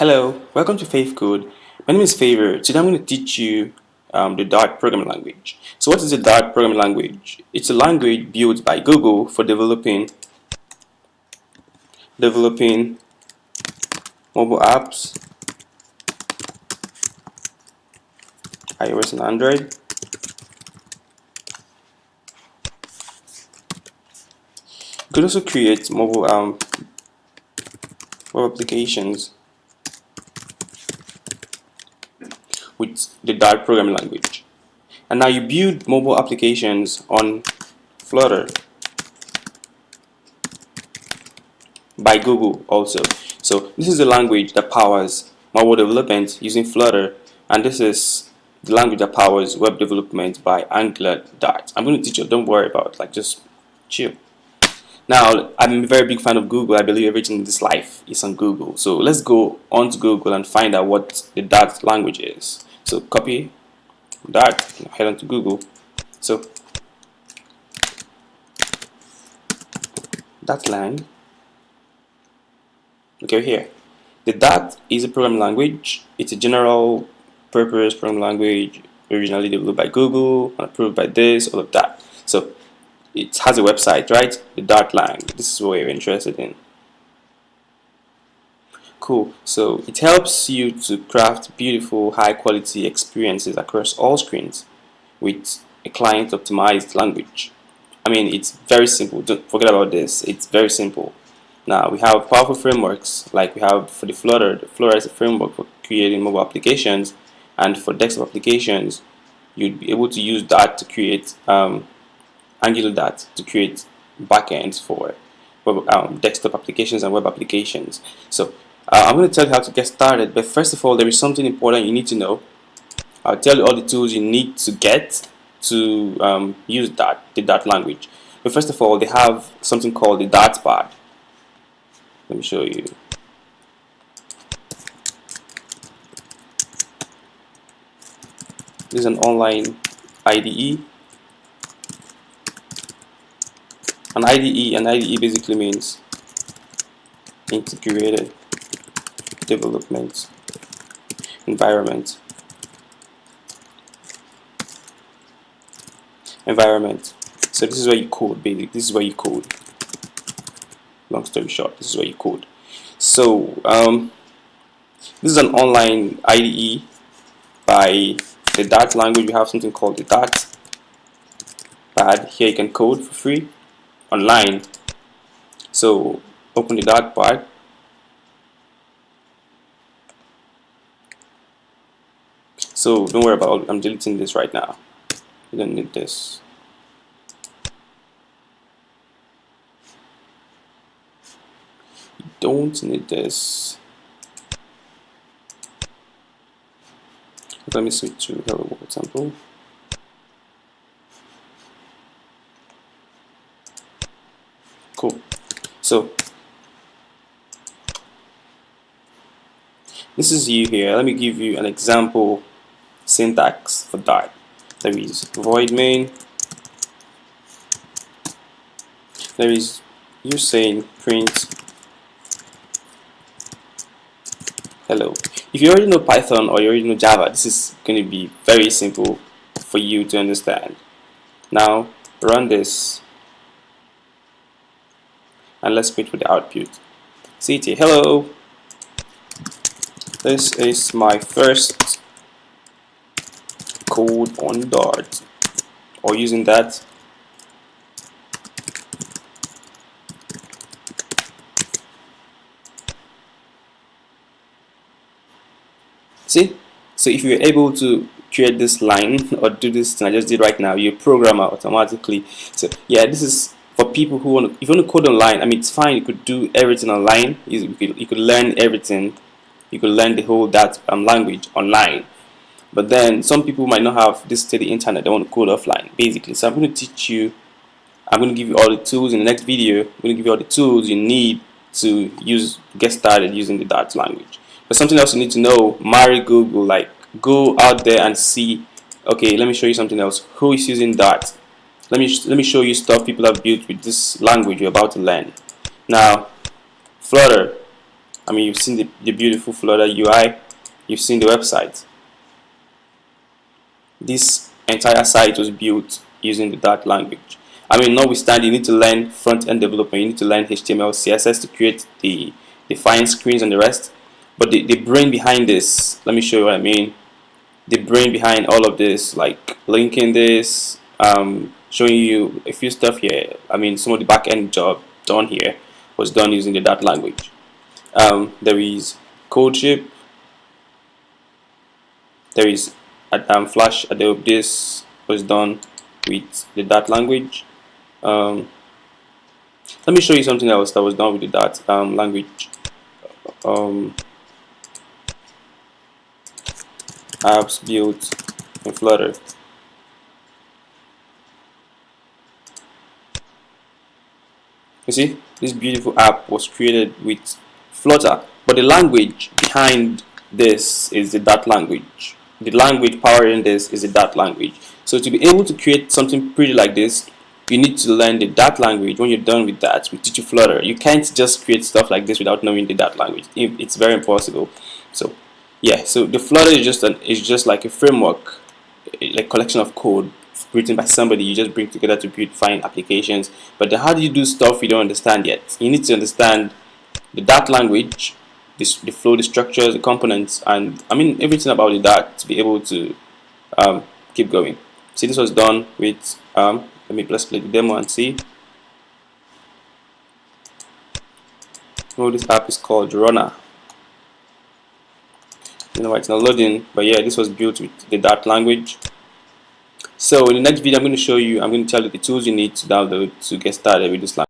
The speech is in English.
Hello, welcome to Faith Code. My name is Favor. Today I'm going to teach you the Dart programming language. So what is the Dart programming language? It's a language built by Google for developing mobile apps, iOS and Android. You could also create mobile web applications with the Dart programming language. And now you build mobile applications on Flutter by Google also. So this is the language that powers mobile development using Flutter, and this is the language that powers web development by Angular Dart. I'm going to teach you, don't worry about it, just chill. Now, I'm a very big fan of Google. I believe everything in this life is on Google. So let's go onto Google and find out what the Dart language is. So copy Dart, head on to Google. So Dartlang. Okay, here. The Dart is a programming language. It's a general purpose programming language originally developed by Google and approved by this, all of that. So it has a website, right? The Dartlang. This is what you're interested in. Cool. So it helps you to craft beautiful, high-quality experiences across all screens with a client-optimized language. I mean, it's very simple. Don't forget about this. It's very simple. Now we have powerful frameworks like we have for the Flutter. The Flutter is a framework for creating mobile applications, and for desktop applications, you'd be able to use that to create Angular Dart to create backends for web, desktop applications and web applications. So I'm going to tell you how to get started, but first of all, there is something important you need to know. I'll tell you all the tools you need to get to use the Dart language. But first of all, they have something called the Dartpad. Let me show you. This is an online IDE. An IDE basically means integrated development environment. So this is where you code, basically. This is where you code. Long story short, this is where you code. So this is an online IDE by the Dart language. We have something called the Dartpad. Here you can code for free online. So open the Dartpad. So don't worry about it. I'm deleting this right now. You don't need this. You don't need this. Let me switch to Hello World example. Cool. So this is you here. Let me give you an example syntax for Dart. There is void main. There is you saying print hello. If you already know Python or you already know Java, this is going to be very simple for you to understand. Now run this and let's wait for the output. CT, hello. This is my first code on Dart, or using that. See? So if you're able to create this line or do this thing I just did right now, you program automatically. So yeah, this is for people who want to, if you want to code online, I mean, it's fine. You could do everything online. You could learn everything. You could learn the whole Dart language online. But then some people might not have this steady internet. They want to code offline, basically. So I'm going to teach you. I'm going to give you all the tools in the next video. I'm going to give you all the tools you need to get started using the Dart language. But something else you need to know: marry Google. Like, go out there and see. Okay, let me show you something else. Who is using Dart? Let me show you stuff people have built with this language you're about to learn. Now, Flutter. I mean, you've seen the beautiful Flutter UI, you've seen the website. This entire site was built using the Dart language. I mean, notwithstanding, you need to learn front-end development, you need to learn HTML, CSS to create the fine screens and the rest. But the brain behind this, let me show you what I mean. The brain behind all of this, like linking this, showing you a few stuff here. I mean, some of the back-end job done here was done using the Dart language. There is CodeShip. There is Flash Adobe. This was done with the Dart language. Let me show you something else that was done with the Dart language. Apps built in Flutter. You see, this beautiful app was created with Flutter, but the language behind this is the Dart language. The language powering this is the Dart language. So to be able to create something pretty like this, you need to learn the Dart language. When you're done with that, we teach you Flutter. You can't just create stuff like this without knowing the Dart language. It's very impossible. So yeah, so the Flutter is just like a framework, like collection of code written by somebody you just bring together to build fine applications. But then how do you do stuff you don't understand yet? You need to understand the Dart language, the flow, the structures, the components, and I mean everything about the Dart to be able to keep going. See, this was done with let's play the demo and see. Oh, this app is called Runner. You know why it's not loading, but yeah, this was built with the Dart language. So in the next video, I'm going to tell you the tools you need to download to get started with this language.